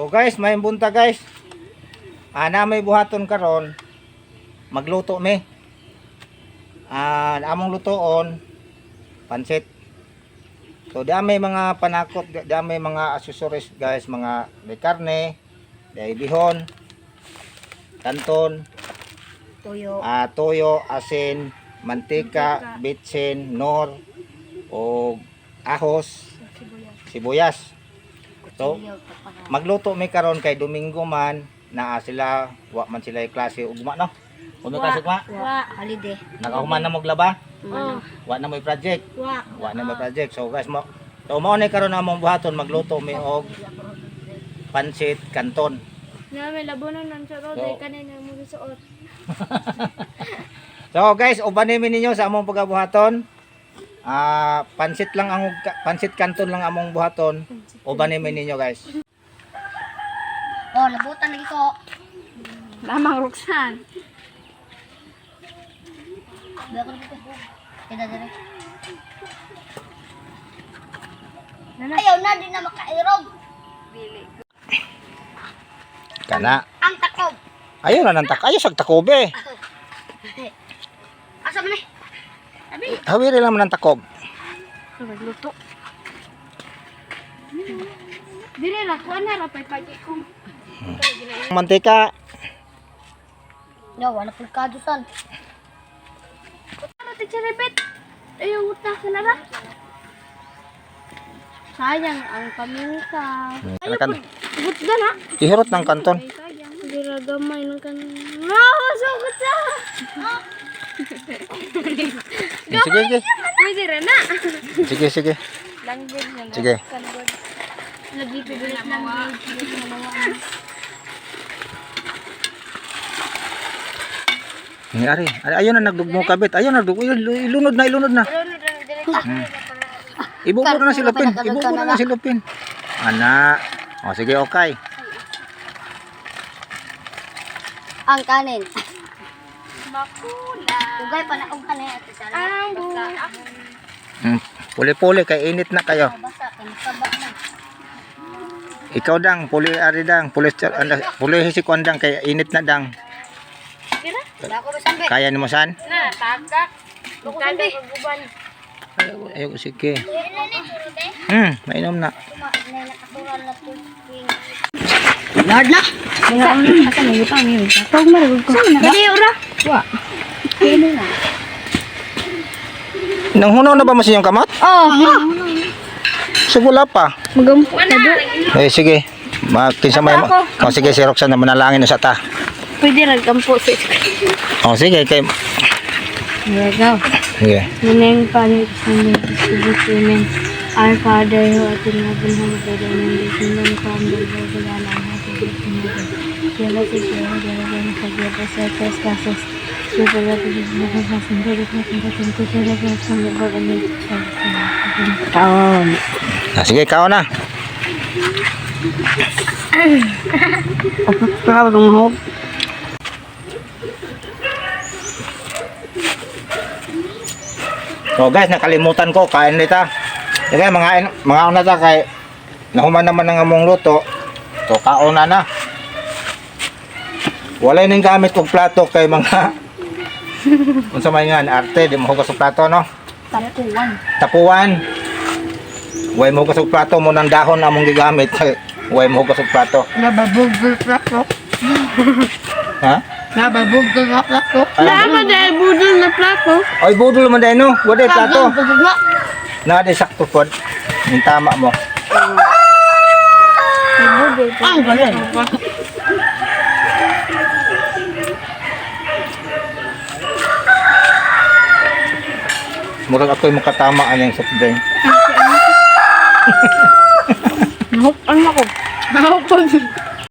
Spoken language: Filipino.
So guys, may bunta guys. Na may buhaton karon. Magluto mi. Among lutoon pansit. So di may mga panakot, di may mga accessories guys, mga may karne, may bihon, kanton, toyo, asin, mantika, bitsin, nor, o ahos, sibuyas. So magluto mi karon kay Domingo man naa sila, wa man sila klase ugma no. Kuno ta sugma? Wa, holiday. Nakahuman na mo glaba? Oh. Wa na may project. Wa na may project. So guys, so mao ni karon among buhaton magluto mi og pansit kanton. Na may labonon nan sa road kanina mo suot. So guys, ubanin mi ninyo sa among pagabuhaton. Pansit lang ang pansit kanton lang among buhaton. Ubanin mi ninyo guys. Oh, nabutan lagi ko. Lamang Roxanne. Ayaw na din na makairog. Kana. Ang takob. Ayaw na nang ayaw sag takobe. Asa man eh? Abi. Hawiri lang man ang takob. Nagluto. Dire la kuan na ra pagi ko. Mantika. No, wala pud kadusan. Ano ticharipit? Ayaw utang sa nara. Sayang ang paminta. Ayaw Gutda na. Ihirot ng kanton. Dira gamay ng kan. No, sugod sa. Sige, sige. Pwede ra na. Sige, sige. Langgod na. Sige. Lagi pibilit langgod. Ari, ayun na nagdugmo kabit. Ayun na ilunod na. Ibubo na silupin. Ibubo na silupin. Ana. O sige, okay. Ang kanin. Makula. Ugay pa na ugay na ito sa Puli-puli kay init na kayo. basa kay na. Ikaw dang, puli ari dang, puli si kondang kay init na dang. Kira? Dako ba sambe? Kaya ni mo san? Na, tagak. Tagak guban. Ayo sige. Mainom na. Lord na. Asa na ito ang yun? Tawag maragod ko. Dali, ura. Wa. Kino na. Nanghunaw na ba mo siyang kamot? Oh. Sugula pa. Magampo. Sige. Kinsa may O sige, si Roxanne na manalangin na sa ta. Pwede rin kampo sa O sige, kay Nagaw. sige. Mineng panig sa mga Our Father who art in heaven, hallowed be thy name. Kingdom come, thy will be done on earth as it is in heaven. Give us this day our daily bread, and forgive us our trespasses. We forgive those who trespass and lead us not into temptation, but deliver us from evil. Amen. Kaon. Sige, kao na. Proud ng mahog. So guys, nakalimutan ko kain nita. Sige, mga una ta kay nahuman naman ng among luto. So kaon na. Wala ning gamit og plato kay mga unsa may nga arte di mo hugas og plato no. Tapuan. Way mo hugas og plato mo nang dahon among gigamit. Way mo hugas og plato. Nababugol plato. Ha? Nababugol na plato. Nababudol budol na plato. Ay budol man dai no. Wala plato. Na di sakto pod. Yung tama mo. Ang galing. Murag ako'y makatama ang soft drink. Nahuk, ano ako? Nahuk ko.